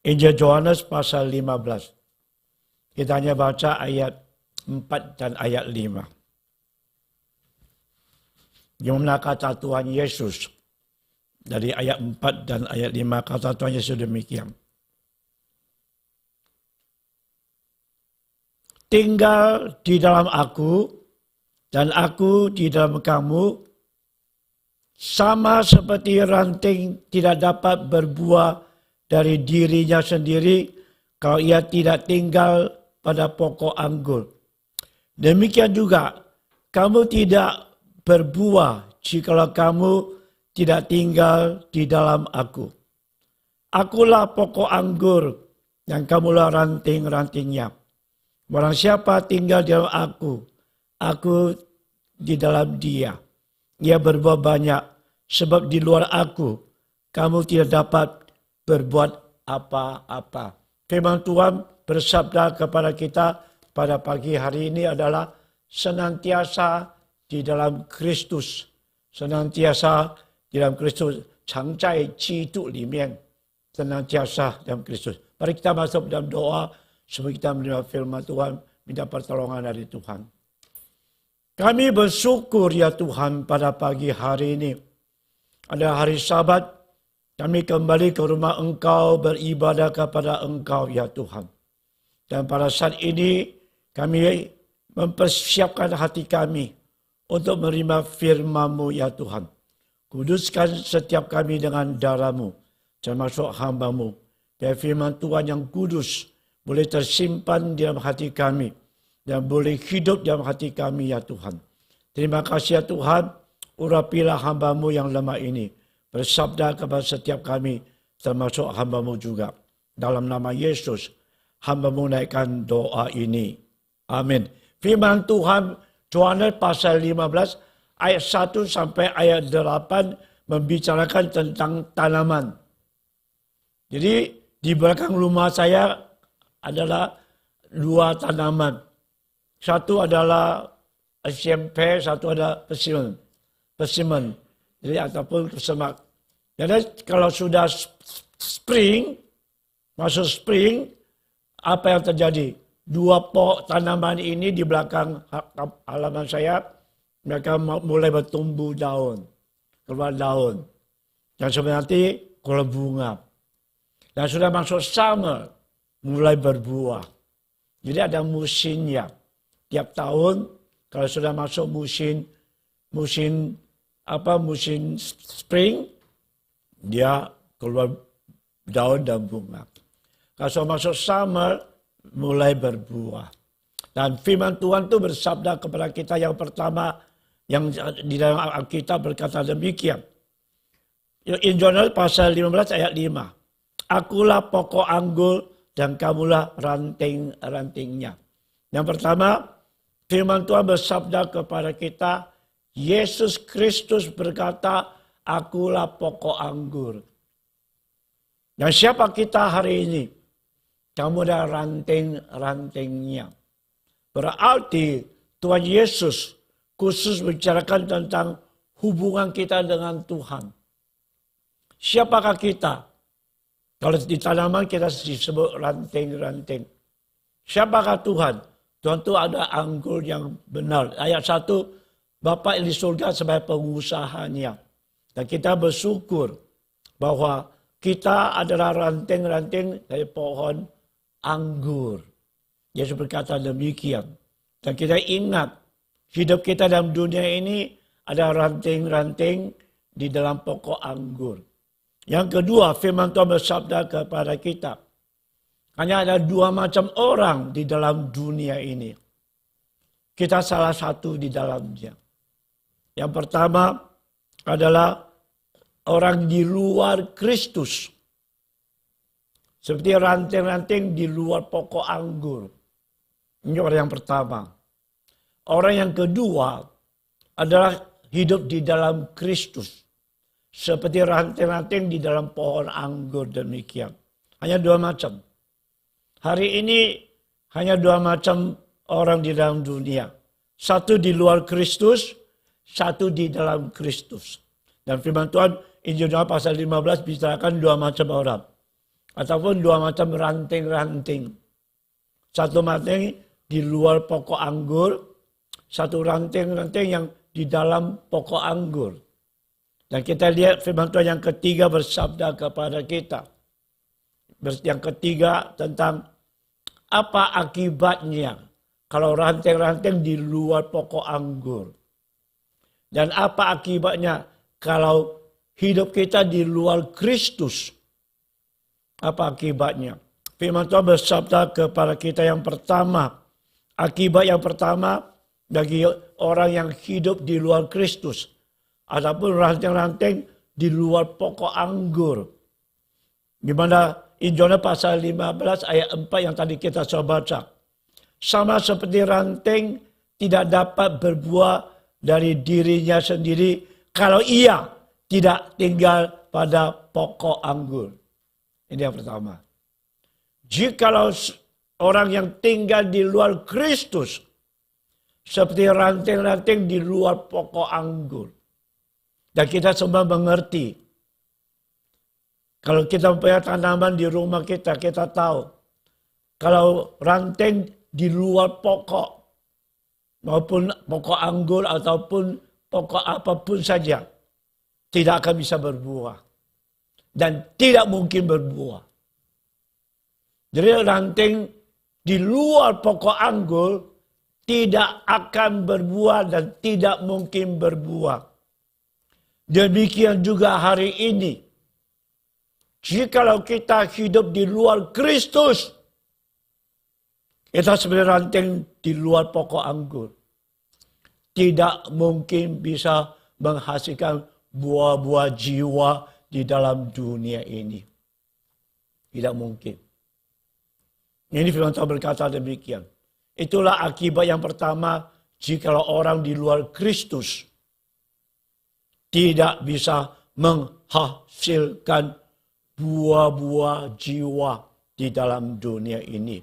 Injil Yohanes pasal 15. Kita hanya baca ayat 4 dan ayat 5. Yang mana kata Tuhan Yesus. Dari ayat 4 dan ayat 5 kata Tuhan Yesus demikian. Tinggal di dalam aku dan aku di dalam kamu, sama seperti ranting tidak dapat berbuah dari dirinya sendiri kalau ia tidak tinggal pada pokok anggur. Demikian juga kamu tidak berbuah jikalau kamu tidak tinggal di dalam aku. Akulah pokok anggur dan kamulah ranting-rantingnya. Barang siapa tinggal di dalam aku di dalam dia. Ia berbuah banyak, sebab di luar aku, kamu tidak dapat berbuat apa-apa. Firman Tuhan bersabda kepada kita pada pagi hari ini adalah senantiasa di dalam Kristus. Senantiasa di dalam Kristus. 常在基督里面 senantiasa dalam Kristus. Mari kita masuk dalam doa. Supaya kita menerima firman Tuhan, minta pertolongan dari Tuhan. Kami bersyukur ya Tuhan pada pagi hari ini. Ada hari Sabat, kami kembali ke rumah Engkau beribadah kepada Engkau ya Tuhan. Dan pada saat ini kami mempersiapkan hati kami untuk menerima firman-Mu ya Tuhan. Kuduskan setiap kami dengan darah-Mu, termasuk hamba-Mu. Dan firman Tuhan yang kudus boleh tersimpan di dalam hati kami dan boleh hidup dalam hati kami ya Tuhan. Terima kasih ya Tuhan, urapilah hamba-Mu yang lemah ini. Bersabda kepada setiap kami, termasuk hamba-Mu juga. Dalam nama Yesus, hamba-Mu naikkan doa ini. Amin. Firman Tuhan, Yohanes pasal 15, ayat 1 sampai ayat 8, membicarakan tentang tanaman. Jadi, di belakang rumah saya, adalah dua tanaman. Satu adalah SMP, satu adalah persimmon. Jadi ataupun semak. Jadi kalau sudah spring, masuk spring, apa yang terjadi? Dua pokok tanaman ini di belakang halaman saya, mereka mulai bertumbuh daun, keluar daun. Dan sebenarnya keluar bunga. Dan sudah masuk summer, mulai berbuah. Jadi ada musimnya. Tiap tahun kalau sudah masuk musim spring, dia keluar daun dan bunga. Kalau sudah masuk summer, mulai berbuah. Dan firman Tuhan itu bersabda kepada kita yang pertama, yang di dalam Alkitab berkata demikian. Yohanes pasal 15 ayat 5. Akulah pokok anggur dan kamulah ranting-rantingnya. Yang pertama, firman Tuhan bersabda kepada kita, Yesus Kristus berkata, akulah pokok anggur. Dan siapa kita hari ini? Kamu adalah ranting-rantingnya. Berarti Tuhan Yesus khusus bicarakan tentang hubungan kita dengan Tuhan. Siapakah kita? Kalau di tanaman kita disebut ranting-ranting. Siapakah Tuhan? Tuhan itu ada anggur yang benar. Ayat 1, Bapa di surga sebagai pengusahanya. Dan kita bersyukur bahwa kita adalah ranting-ranting dari pohon anggur. Yesus berkata demikian. Dan kita ingat, hidup kita dalam dunia ini ada ranting-ranting di dalam pokok anggur. Yang kedua, firman Tuhan bersabda kepada kita. Hanya ada dua macam orang di dalam dunia ini. Kita salah satu di dalamnya. Yang pertama adalah orang di luar Kristus. Seperti ranting-ranting di luar pokok anggur. Ini orang yang pertama. Orang yang kedua adalah hidup di dalam Kristus. Seperti ranting-ranting di dalam pohon anggur demikian. Hanya dua macam. Hari ini hanya dua macam orang di dalam dunia. Satu di luar Kristus, satu di dalam Kristus. Dan firman Tuhan, Injil Yohanes pasal 15 bicarakan dua macam orang. Ataupun dua macam ranting-ranting. Satu ranting di luar pokok anggur, satu ranting-ranting yang di dalam pokok anggur. Dan kita lihat firman Tuhan yang ketiga bersabda kepada kita. Yang ketiga tentang apa akibatnya kalau ranting-ranting di luar pokok anggur. Dan apa akibatnya kalau hidup kita di luar Kristus. Apa akibatnya? Firman Tuhan bersabda kepada kita yang pertama. Akibat yang pertama bagi orang yang hidup di luar Kristus. Ataupun ranting-ranting di luar pokok anggur. Di mana Injil pasal 15 ayat 4 yang tadi kita coba baca. Sama seperti ranting tidak dapat berbuah dari dirinya sendiri kalau ia tidak tinggal pada pokok anggur. Ini yang pertama. Jikalau orang yang tinggal di luar Kristus seperti ranting-ranting di luar pokok anggur. Dan kita semua mengerti. Kalau kita punya tanaman di rumah kita, kita tahu. Kalau ranting di luar pokok, maupun pokok anggur ataupun pokok apapun saja, tidak akan bisa berbuah. Dan tidak mungkin berbuah. Jadi ranting di luar pokok anggur tidak akan berbuah dan tidak mungkin berbuah. Demikian juga hari ini. Jikalau kita hidup di luar Kristus, kita seperti ranting di luar pokok anggur. Tidak mungkin bisa menghasilkan buah-buah jiwa di dalam dunia ini. Tidak mungkin. Ini firman Tuhan berkata demikian. Itulah akibat yang pertama jikalau orang di luar Kristus tidak bisa menghasilkan buah-buah jiwa di dalam dunia ini.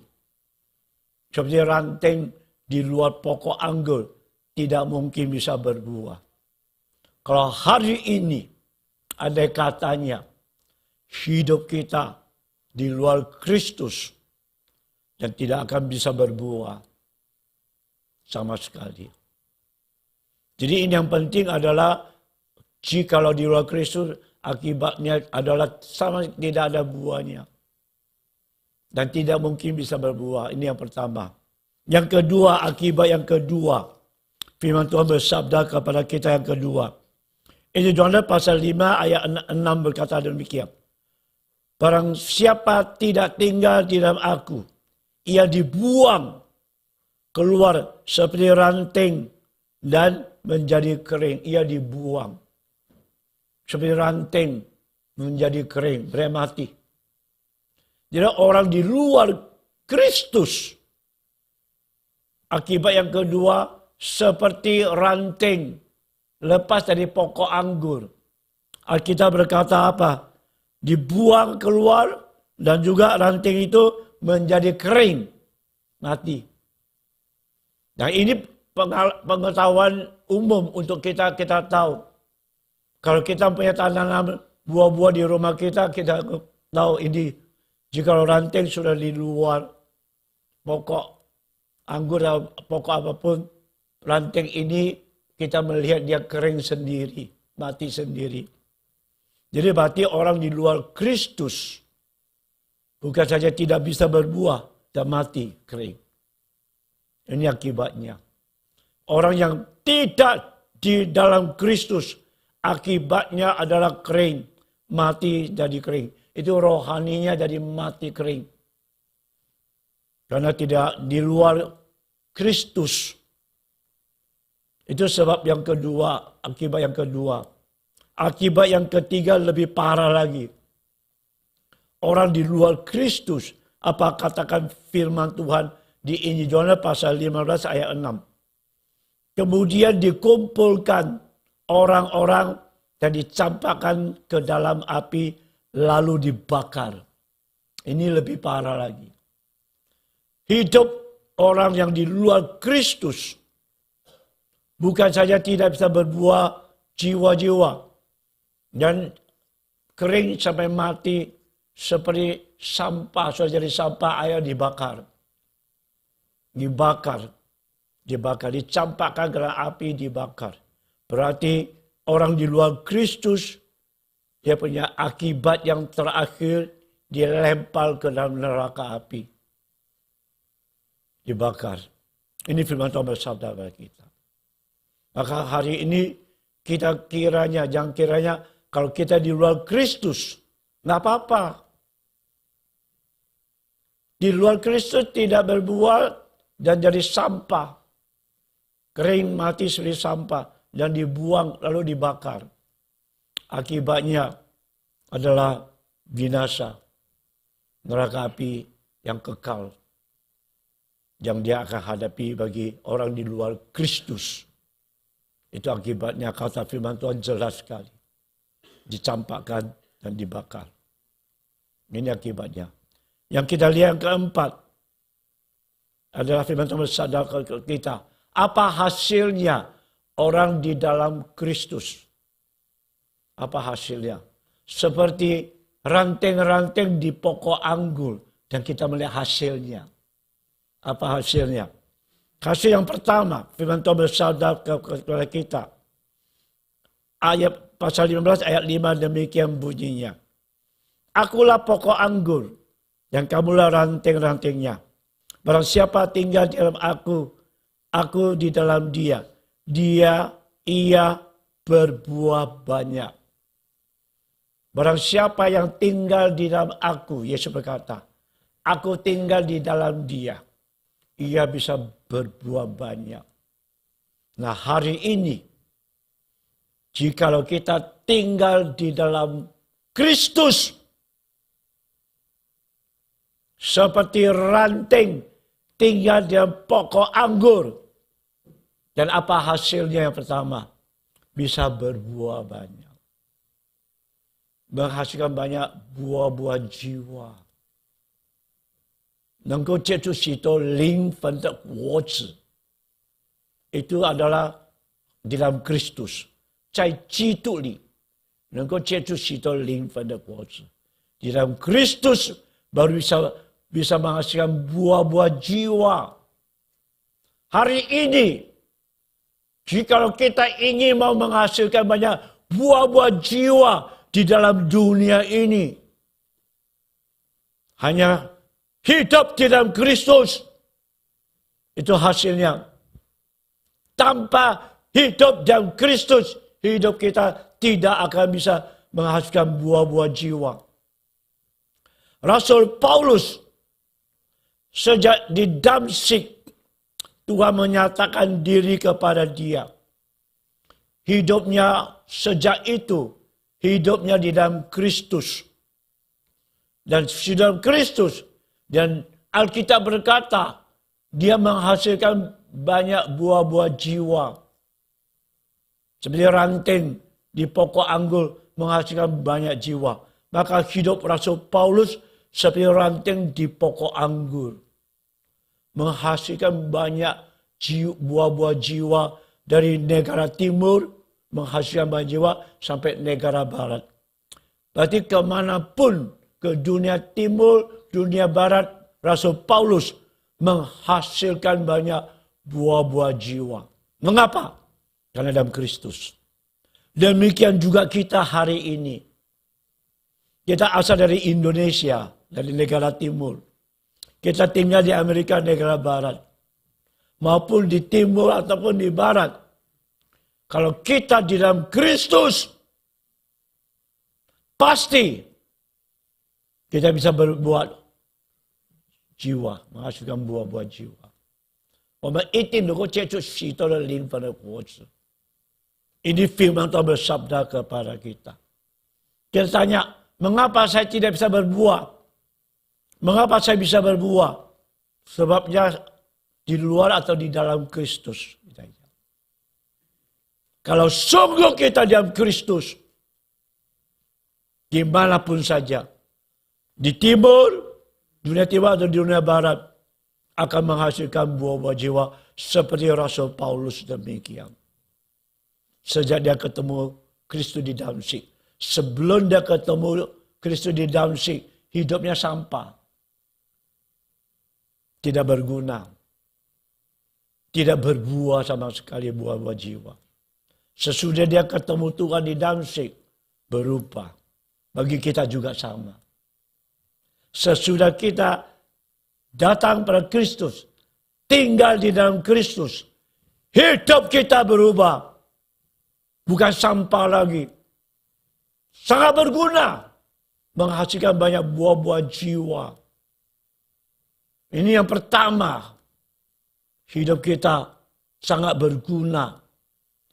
Seperti ranting di luar pokok anggur tidak mungkin bisa berbuah. Kalau hari ini ada katanya hidup kita di luar Kristus dan tidak akan bisa berbuah sama sekali. Jadi ini yang penting adalah jikalau di luar Kristus akibatnya adalah sama tidak ada buahnya. Dan tidak mungkin bisa berbuah. Ini yang pertama. Yang kedua, akibat yang kedua. Firman Tuhan bersabda kepada kita yang kedua. Ini Yohanes pasal 5 ayat 6 berkata demikian. Barang siapa tidak tinggal di dalam aku, ia dibuang keluar seperti ranting dan menjadi kering. Ia dibuang. Seperti ranting menjadi kering, mati. Jadi orang di luar Kristus. Akibat yang kedua seperti ranting lepas dari pokok anggur. Alkitab berkata apa? Dibuang keluar dan juga ranting itu menjadi kering, mati. Nah ini pengetahuan umum untuk kita tahu. Kalau kita punya tanaman buah-buah di rumah kita tahu ini. Jika ranting sudah di luar pokok anggur atau pokok apapun, ranting ini kita melihat dia kering sendiri, mati sendiri. Jadi berarti orang di luar Kristus bukan saja tidak bisa berbuah dan mati kering. Ini akibatnya. Orang yang tidak di dalam Kristus akibatnya adalah kering, mati jadi kering. Itu rohaninya jadi mati kering. Karena tidak di luar Kristus. Itu sebab yang kedua, akibat yang kedua. Akibat yang ketiga lebih parah lagi. Orang di luar Kristus, apa katakan firman Tuhan di Injil Yohanes pasal 15 ayat 6. Kemudian dikumpulkan orang-orang dan dicampakkan ke dalam api lalu dibakar. Ini lebih parah lagi. Hidup orang yang di luar Kristus bukan saja tidak bisa berbuah jiwa-jiwa dan kering sampai mati seperti sampah, sudah jadi sampah, air dibakar. Dibakar, dicampakkan ke dalam api, dibakar. Berarti orang di luar Kristus, dia punya akibat yang terakhir, dia lempar ke dalam neraka api. Dibakar. Ini firman Tuhan bersabda kepada kita. Maka hari ini kita jangan kiranya kalau kita di luar Kristus, nggak apa-apa. Di luar Kristus tidak berbuah dan jadi sampah. Kering mati seperti sampah dan dibuang lalu dibakar. Akibatnya adalah binasa. Neraka api yang kekal. Yang dia akan hadapi bagi orang di luar Kristus. Itu akibatnya, kata firman Tuhan jelas sekali. Dicampakkan dan dibakar. Ini akibatnya. Yang kita lihat yang keempat adalah firman Tuhan bersabda ke kita. Apa hasilnya orang di dalam Kristus? Apa hasilnya? Seperti ranting-ranting di pokok anggur. Dan kita melihat hasilnya. Apa hasilnya? Hasil yang pertama, firman Tuhan bersabda kepada kita. Ayat pasal 15 ayat 5 demikian bunyinya. Akulah pokok anggur dan kamulah ranting-rantingnya. Barang siapa tinggal di dalam aku di dalam dia. Ia berbuah banyak. Barang siapa yang tinggal di dalam aku, Yesus berkata, aku tinggal di dalam dia. Ia bisa berbuah banyak. Nah hari ini, jikalau kita tinggal di dalam Kristus, seperti ranting tinggal di dalam pokok anggur. Dan apa hasilnya yang pertama? Bisa berbuah banyak. Menghasilkan banyak buah-buah jiwa. 能够结出许多灵魂的果子. Itu adalah di dalam Kristus. 在基督里能够结出许多灵魂的果子. Di dalam Kristus baru bisa menghasilkan buah-buah jiwa. Hari ini, jikalau kita ingin mau menghasilkan banyak buah-buah jiwa di dalam dunia ini, hanya hidup di dalam Kristus. Itu hasilnya. Tanpa hidup dalam Kristus, hidup kita tidak akan bisa menghasilkan buah-buah jiwa. Rasul Paulus, sejak di Damsyik, Tuhan menyatakan diri kepada dia. Hidupnya sejak itu, hidupnya di dalam Kristus. Dan di dalam Kristus, dan Alkitab berkata, dia menghasilkan banyak buah-buah jiwa. Seperti ranting di pokok anggur menghasilkan banyak jiwa. Maka hidup Rasul Paulus seperti ranting di pokok anggur. Menghasilkan banyak buah-buah jiwa dari negara timur, menghasilkan banyak jiwa sampai negara barat. Berarti kemanapun, ke dunia timur, dunia barat, Rasul Paulus menghasilkan banyak buah-buah jiwa. Mengapa? Karena dalam Kristus. Demikian juga kita hari ini. Kita asal dari Indonesia, dari negara timur. Kita tinggal di Amerika, negara barat. Maupun di timur ataupun di barat. Kalau kita di dalam Kristus, pasti kita bisa berbuat jiwa, menghasilkan buah-buah jiwa. 我们一定能够结出许多的灵魂的果子. Ini firman Tuhan bersabda kepada kita. Kita tanya, mengapa saya tidak bisa berbuah? Mengapa saya bisa berbuah? Sebabnya di luar atau di dalam Kristus. Kalau sungguh kita di dalam Kristus, dimanapun saja, di timur, dunia timur atau di dunia barat, akan menghasilkan buah-buah jiwa seperti Rasul Paulus demikian. Sejak dia ketemu Kristus di Damsyik. Sebelum dia ketemu Kristus di Damsyik, hidupnya sampah. Tidak berguna. Tidak berbuah sama sekali buah-buah jiwa. Sesudah dia ketemu Tuhan di Damsyik, berubah. Bagi kita juga sama. Sesudah kita datang pada Kristus, tinggal di dalam Kristus, hidup kita berubah. Bukan sampah lagi. Sangat berguna. Menghasilkan banyak buah-buah jiwa. Ini yang pertama. Hidup kita sangat berguna.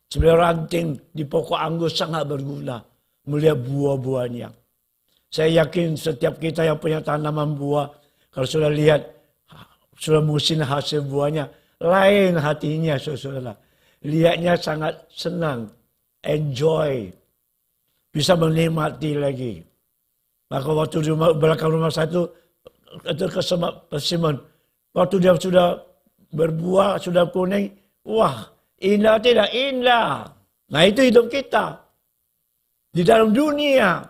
Sebenarnya ranting di pokok anggur sangat berguna. Melihat buah-buahnya. Saya yakin setiap kita yang punya tanaman buah, kalau sudah lihat, sudah musim hasil buahnya, lain hatinya, saudara. Lihatnya sangat senang, enjoy, bisa menikmati lagi. Maka waktu di belakang rumah saya itu kesemak persimmon, waktu dia sudah berbuah, sudah kuning, wah, indah tidak indah. Nah itu hidup kita. Di dalam dunia,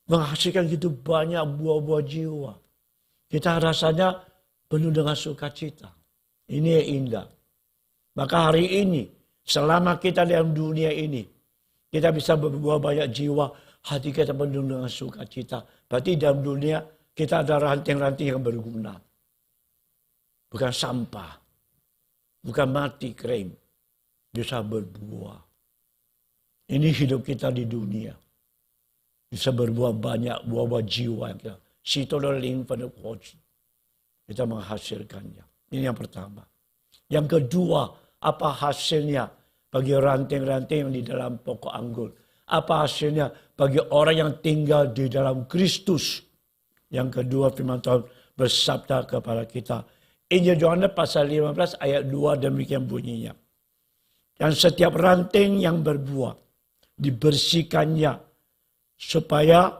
menghasilkan gitu banyak buah-buah jiwa. Kita rasanya penuh dengan sukacita. Ini yang indah. Maka hari ini, selama kita dalam dunia ini, kita bisa berbuah banyak jiwa, hati kita penuh dengan sukacita. Berarti dalam dunia, kita ada ranting-ranting yang berguna. Bukan sampah. Bukan mati kering. Bisa berbuah. Ini hidup kita di dunia. Bisa berbuah banyak buah-buah jiwa. Kita menghasilkannya. Ini yang pertama. Yang kedua, apa hasilnya bagi ranting-ranting yang di dalam pokok anggur? Apa hasilnya bagi orang yang tinggal di dalam Kristus? Yang kedua, firman Tuhan bersabda kepada kita. Injil Yohanes pasal 15 ayat 2 demikian bunyinya. Dan setiap ranting yang berbuah dibersihkannya supaya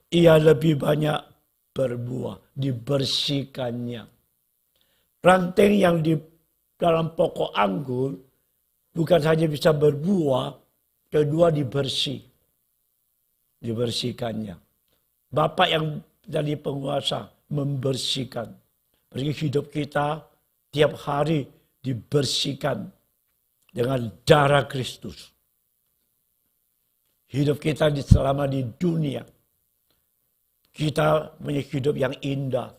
ia lebih banyak berbuah. Dibersihkannya. Ranting yang di dalam pokok anggur bukan saja bisa berbuah, kedua dibersihkannya. Bapak yang jadi penguasa membersihkan. Bagi hidup kita tiap hari dibersihkan dengan darah Kristus. Hidup kita selama di dunia. Kita punya hidup yang indah.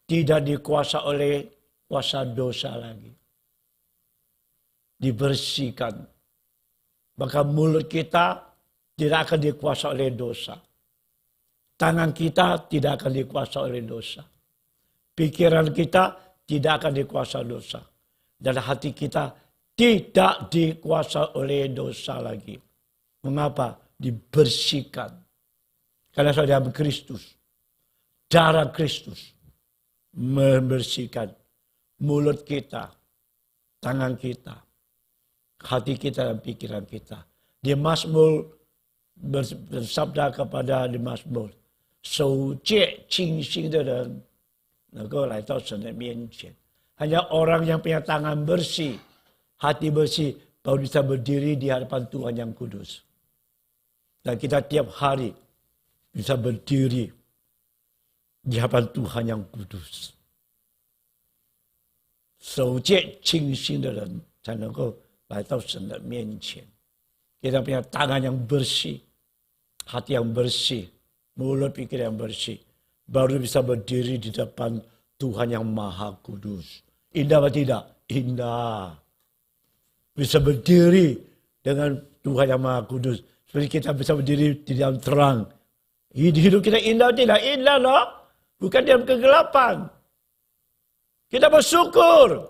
Tidak dikuasai oleh kuasa dosa lagi. Dibersihkan. Maka mulut kita tidak akan dikuasai oleh dosa. Tangan kita tidak akan dikuasai oleh dosa. Pikiran kita tidak akan dikuasai dosa. Dan hati kita tidak dikuasai oleh dosa lagi. Mengapa? Dibersihkan. Karena sudah dalam Kristus. Darah Kristus. Membersihkan. Mulut kita. Tangan kita. Hati kita dan pikiran kita. Di Mazmur bersabda kepada di Mazmur. 手戒清心的人能够来到神的面前. Hanya orang yang punya tangan bersih. Hati bersih. Baru bisa berdiri di hadapan Tuhan yang kudus. Dan kita tiap hari bisa berdiri di hadapan Tuhan yang kudus. 手戒清心的人才能够来到神的面前. Kita punya tangan yang bersih, hati yang bersih, mulut pikir yang bersih. Baru bisa berdiri di depan Tuhan yang maha kudus. Indah atau tidak? Indah. Bisa berdiri dengan Tuhan yang maha kudus. Seperti kita bisa berdiri di dalam terang. Hidup kita indah tidak? Indah loh. Bukan dalam kegelapan. Kita bersyukur.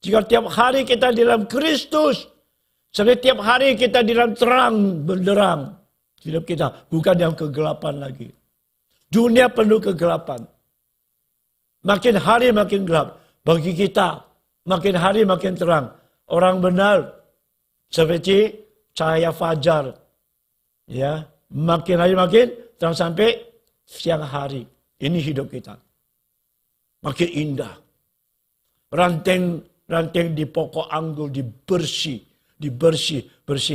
Jika tiap hari kita di dalam Kristus. Seperti tiap hari kita di dalam terang benderang. Hidup kita bukan dalam kegelapan lagi. Dunia penuh kegelapan. Makin hari makin gelap. Bagi kita makin hari makin terang. Orang benar seperti cahaya fajar. Ya, makin hari makin terang sampai siang hari. Ini hidup kita. Makin indah. Ranting di pokok anggur dibersih.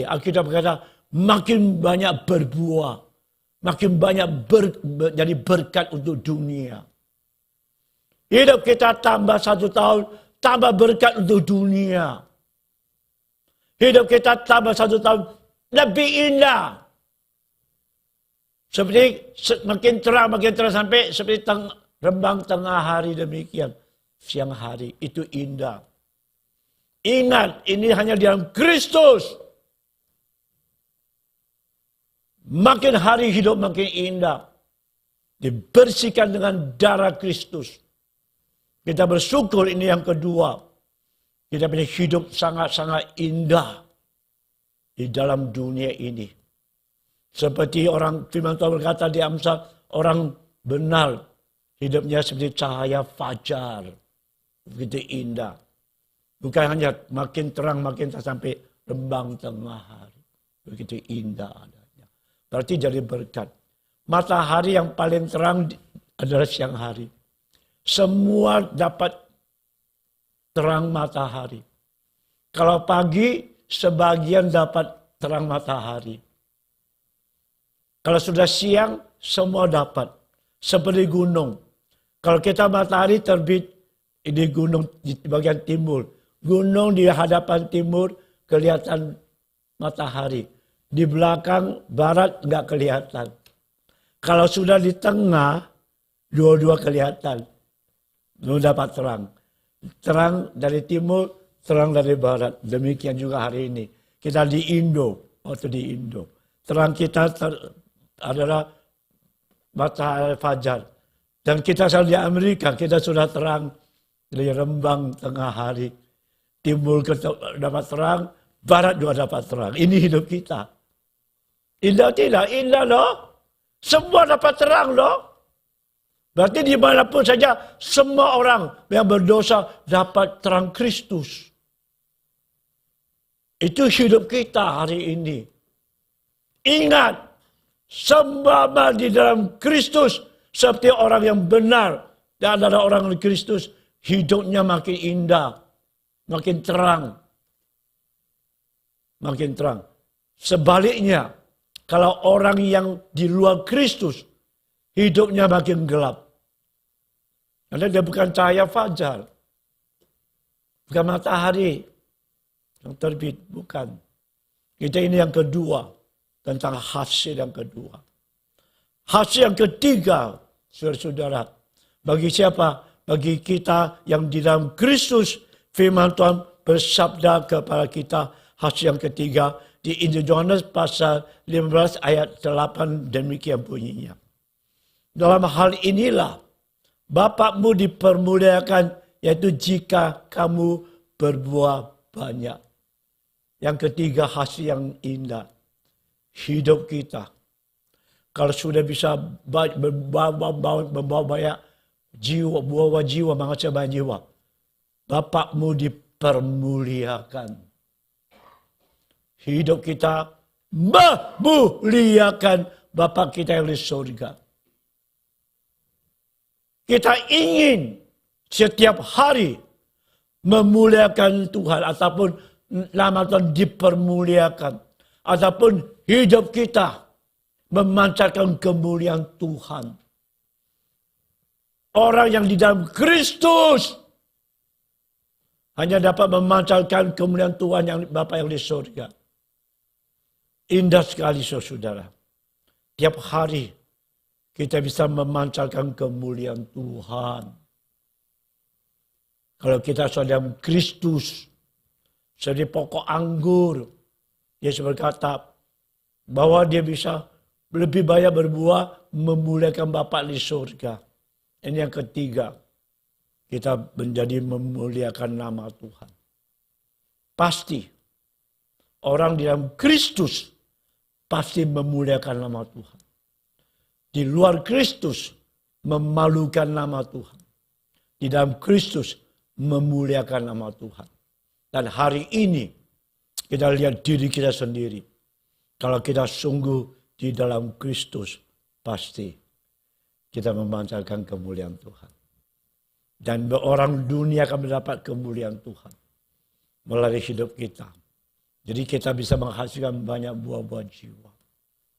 Alkitab berkata makin banyak berbuah. makin banyak jadi berkat untuk dunia. Hidup kita tambah 1 tahun, tambah berkat untuk dunia. Hidup kita tambah 1 tahun, lebih indah. Seperti makin terang sampai seperti rembang tengah hari demikian. Siang hari itu indah. Ingat, ini hanya di dalam Kristus. Makin hari hidup makin indah. Dibersihkan dengan darah Kristus. Kita bersyukur ini yang kedua. Kita punya hidup sangat-sangat indah di dalam dunia ini. Seperti orang firman Tuhan berkata di Amsal, orang benar hidupnya seperti cahaya fajar. Begitu indah. Bukan hanya makin terang sampai rembang tengah hari. Begitu indah adanya. Berarti jadi berkat. Matahari yang paling terang adalah siang hari. Semua dapat terang matahari. Kalau pagi, sebagian dapat terang matahari. Kalau sudah siang, semua dapat. Seperti gunung. Kalau kita matahari terbit di gunung di bagian timur. Gunung di hadapan timur kelihatan matahari. Di belakang barat nggak kelihatan. Kalau sudah di tengah, dua-dua kelihatan. Belum dapat terang. Terang dari timur, terang dari barat. Demikian juga hari ini. Kita di Indo, waktu di Indo. Terang kita adalah matahari fajar. Dan kita selalu di Amerika, kita sudah terang dari rembang tengah hari. Timur dapat terang, barat juga dapat terang. Ini hidup kita. Indah tidak? Indah loh. Semua dapat terang loh. Berarti dimanapun saja semua orang yang berdosa dapat terang Kristus. Itu hidup kita hari ini. Ingat, semua di dalam Kristus seperti orang yang benar dan adalah orang Kristus, hidupnya makin indah. Makin terang. Makin terang. Sebaliknya, kalau orang yang di luar Kristus, hidupnya makin gelap. Karena dia bukan cahaya fajar. Bukan matahari yang terbit. Bukan. Kita ini yang kedua. Tentang hasil yang kedua. Hasil yang ketiga, saudara-saudara. Bagi siapa? Bagi kita yang di dalam Kristus, firman Tuhan bersabda kepada kita hasil yang ketiga di Injil Yohanes pasal 15 ayat 8 demikian bunyinya. Dalam hal inilah Bapakmu dipermuliakan yaitu jika kamu berbuah banyak. Yang ketiga hasil yang indah. Hidup kita. Kalau sudah bisa membawa banyak jiwa, buah jiwa, menghasilkan banyak jiwa. Bapakmu dipermuliakan. Hidup kita memuliakan Bapa kita yang di surga. Kita ingin setiap hari memuliakan Tuhan ataupun nama Tuhan dipermuliakan. Ataupun hidup kita memancarkan kemuliaan Tuhan. Orang yang di dalam Kristus hanya dapat memancarkan kemuliaan Tuhan yang Bapa yang di surga. Indah sekali saudara. Tiap hari kita bisa memancarkan kemuliaan Tuhan. Kalau kita sudah dalam Kristus, seperti pokok anggur, Yesus berkata bahwa dia bisa lebih banyak berbuah memuliakan Bapa di surga. Ini yang ketiga. Kita menjadi memuliakan nama Tuhan. Pasti. Orang di dalam Kristus pasti memuliakan nama Tuhan. Di luar Kristus memalukan nama Tuhan. Di dalam Kristus memuliakan nama Tuhan. Dan hari ini kita lihat diri kita sendiri. Kalau kita sungguh di dalam Kristus, pasti kita memancarkan kemuliaan Tuhan. Dan orang dunia akan mendapat kemuliaan Tuhan melalui hidup kita. Jadi kita bisa menghasilkan banyak buah-buah jiwa.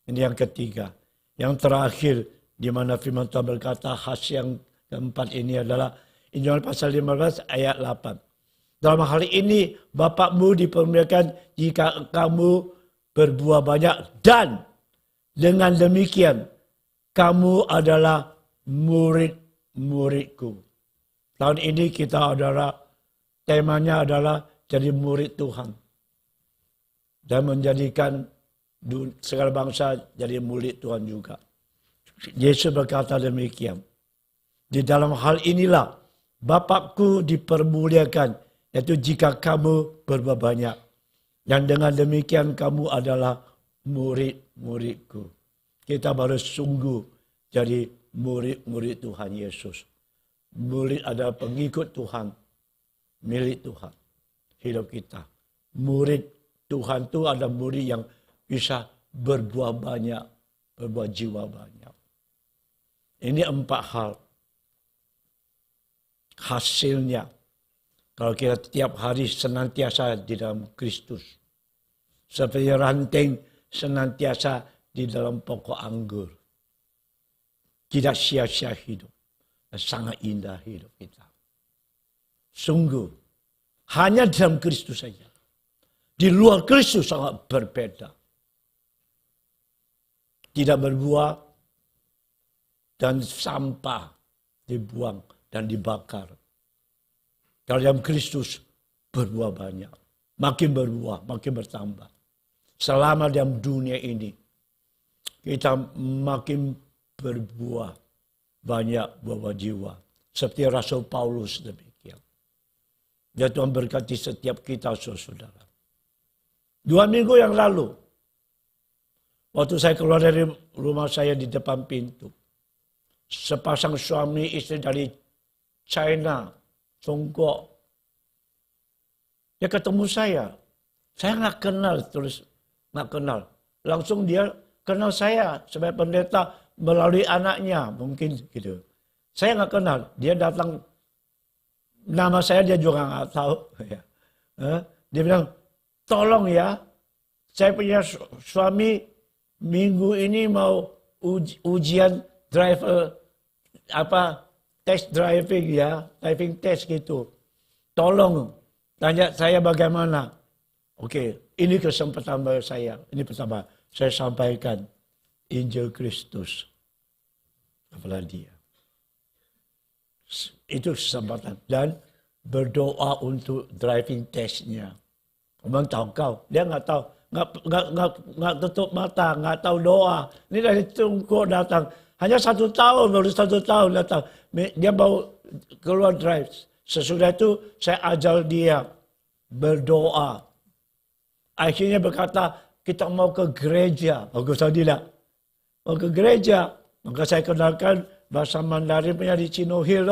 Ini yang ketiga. yang terakhir di mana firman Tuhan berkata khas yang keempat ini adalah Injil pasal 15 ayat 8. Dalam hal ini Bapakmu dipermuliakan jika kamu berbuah banyak dan dengan demikian kamu adalah murid-muridku. Tahun ini kita temanya adalah jadi murid Tuhan. Dan menjadikan segala bangsa jadi murid Tuhan juga. Yesus berkata demikian. Di dalam hal inilah Bapakku dipermuliakan, yaitu jika kamu berbuah banyak. Dan dengan demikian kamu adalah murid-muridku. Kita baru sungguh jadi murid-murid Tuhan Yesus. Murid adalah pengikut Tuhan, milik Tuhan, hidup kita. Murid Tuhan itu ada murid yang bisa berbuah banyak, berbuah jiwa banyak. Ini 4 hal. Hasilnya, kalau kita tiap hari senantiasa di dalam Kristus. Seperti ranting senantiasa di dalam pokok anggur. Tidak sia-sia hidup. Sangat indah hidup kita. Sungguh, hanya di dalam Kristus saja. Di luar Kristus sangat berbeda. Tidak berbuah dan sampah dibuang dan dibakar. Kalau dalam Kristus berbuah banyak. Makin berbuah, makin bertambah. Selama dalam dunia ini, kita makin berbuah banyak buah jiwa. Seperti Rasul Paulus demikian. Dan Tuhan berkati setiap kita, saudara. 2 minggu yang lalu, waktu saya keluar dari rumah saya di depan pintu, sepasang suami istri dari China, Tiongkok, dia ketemu saya. Saya nggak kenal, nggak kenal. Langsung dia kenal saya sebagai pendeta melalui anaknya, mungkin gitu. Saya nggak kenal. Dia datang, nama saya dia juga nggak tahu. Dia bilang, tolong ya, saya punya suami minggu ini mau ujian driver test driving ya, driving test gitu. Tolong tanya saya bagaimana. Oke, ini kesempatan bagi saya. Ini pertama, saya sampaikan Injil Kristus kepada dia. Itu kesempatan. Dan berdoa untuk driving testnya. Memang tahu kau, dia nggak tahu, nggak tutup mata, nggak tahu doa. Ini dari Tiongkok datang, hanya 1 tahun, baru 1 tahun datang. Dia mau keluar drive. Sesudah itu saya ajar dia berdoa. Akhirnya berkata, kita mau ke gereja. Bagus tadi tidak? Mau ke gereja. Maka saya kenalkan bahasa Mandarin punya di Chino Hill.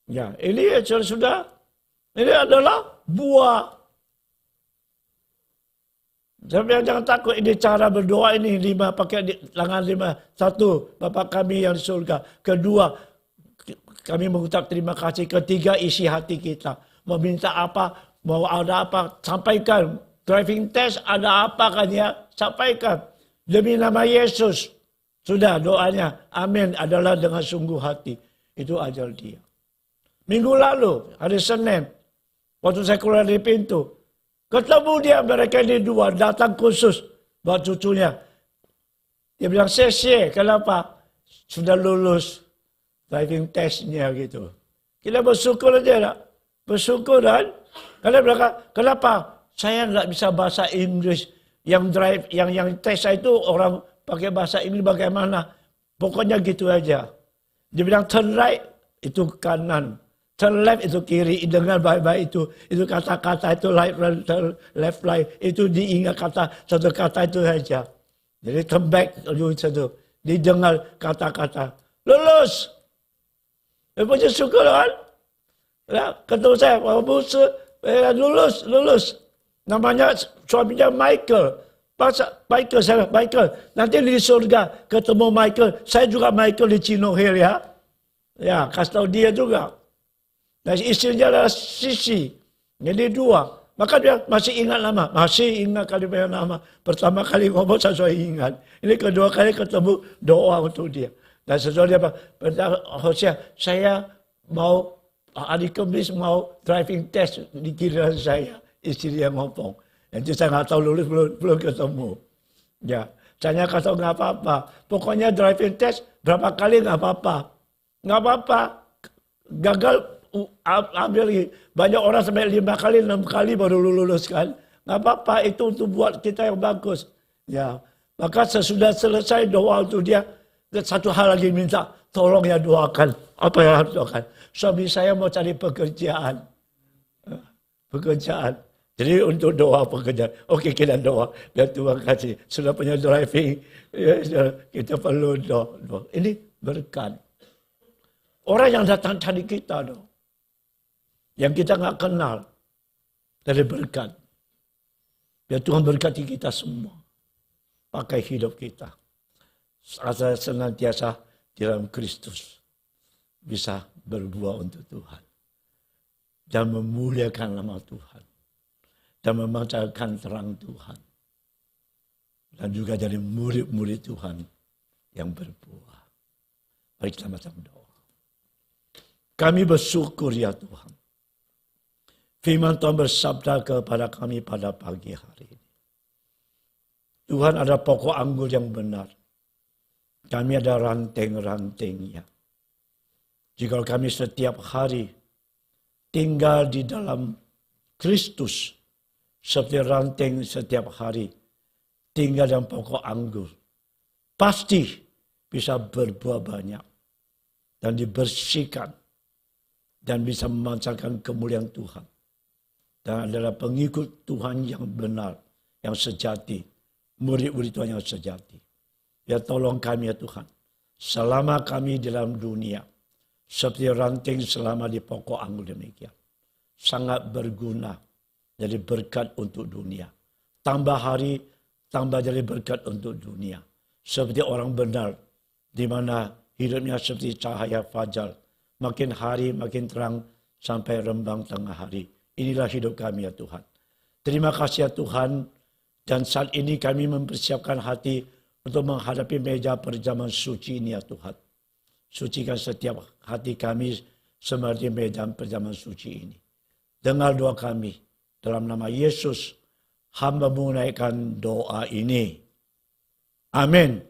Ya, ini sudah. Ini adalah buah. Jangan takut, ini cara berdoa ini 5, pakai tangan 5. 1, Bapa kami yang di surga. 2, kami mengucap terima kasih. 3, isi hati kita. Mau minta apa, mau ada apa, sampaikan. Driving test ada apa kan ya, sampaikan. Demi nama Yesus. Sudah doanya, amin, adalah dengan sungguh hati. Itu ajar dia. Minggu lalu, hari Senin, waktu saya keluar dari pintu, ketemu dia, mereka ini 2 datang khusus buat cucunya. Dia bilang, Sesi, kenapa? Sudah lulus driving testnya gitu. Kita bersyukur aja, bersyukur kan? Karena mereka, kenapa? Saya nggak bisa bahasa Inggris. Yang tes saya itu orang pakai bahasa Inggris bagaimana? Pokoknya gitu aja. Dia bilang turn right itu kanan, turn left itu kiri. Dengar baik-baik itu kata-kata itu left right itu diingat satu kata itu saja. Jadi turn back satu. Didengar kata-kata. Lulus. Puji syukur kan? Ya, ketemu saya, lulus. Namanya suaminya Michael. Michael. Nanti di surga ketemu Michael. Saya juga Michael di Chino Hill ya. Ya, kasih tahu dia juga. Dan istrinya adalah Sisi. Jadi 2. Maka dia masih ingat nama. Masih ingat kalimat yang nama. Pertama kali ngomong sesuai ingat. Ini kedua kali ketemu doa untuk dia. Dan sesuai dia Hosea, saya mau hari Kamis mau driving test di giliran saya. Istri yang ngomong. Nanti saya nggak tahu lulus belum ketemu. Ya, saya kata nggak apa-apa. Pokoknya driving test berapa kali nggak apa-apa. Nggak apa-apa. Gagal ambil lagi. Banyak orang sampai 5 kali, 6 kali baru lulus kan. Nggak apa-apa, itu untuk buat kita yang bagus. Ya, maka sesudah selesai doa untuk dia, satu hal lagi minta, tolong ya doakan. Apa yang harus doakan? Suami saya mau cari pekerjaan. Pekerjaan. Jadi untuk doa pekerjaan. Oke, kita doa. Biar Tuhan kasih. Sudah punya driving. Ya, kita perlu doa. Ini berkat. Orang yang datang cari kita dong. Yang kita nggak kenal. Dari berkat. Biar Tuhan berkati kita semua. Pakai hidup kita. Rasa senantiasa di dalam Kristus. Bisa berbuah untuk Tuhan. Dan memuliakan nama Tuhan. Dan memancarkan terang Tuhan. Dan juga jadi murid-murid Tuhan yang berbuah. Mari kita sama-sama doa. Kami bersyukur ya Tuhan. Firman Tuhan bersabda kepada kami pada pagi hari ini. Tuhan ada pokok anggur yang benar. Kami ada ranting-rantingnya. Jika kami setiap hari tinggal di dalam Kristus. Seperti ranting setiap hari. Tinggal dalam pokok anggur. Pasti bisa berbuah banyak. Dan dibersihkan. Dan bisa memancarkan kemuliaan Tuhan. Dan adalah pengikut Tuhan yang benar. Yang sejati. Murid-murid Tuhan yang sejati. Ya tolong kami ya Tuhan. Selama kami dalam dunia. Seperti ranting selama di pokok anggur demikian. Sangat berguna. Jadi berkat untuk dunia. Tambah hari, tambah jadi berkat untuk dunia. Seperti orang benar. Di mana hidupnya seperti cahaya fajar. Makin hari makin terang sampai rembang tengah hari. Inilah hidup kami ya Tuhan. Terima kasih ya Tuhan. Dan saat ini kami mempersiapkan hati untuk menghadapi meja perjamuan suci ini ya Tuhan. Sucikan setiap hati kami seperti meja perjamuan suci ini. Dengar doa kami. Dalam nama Yesus, hamba menunaikan doa ini. Amin.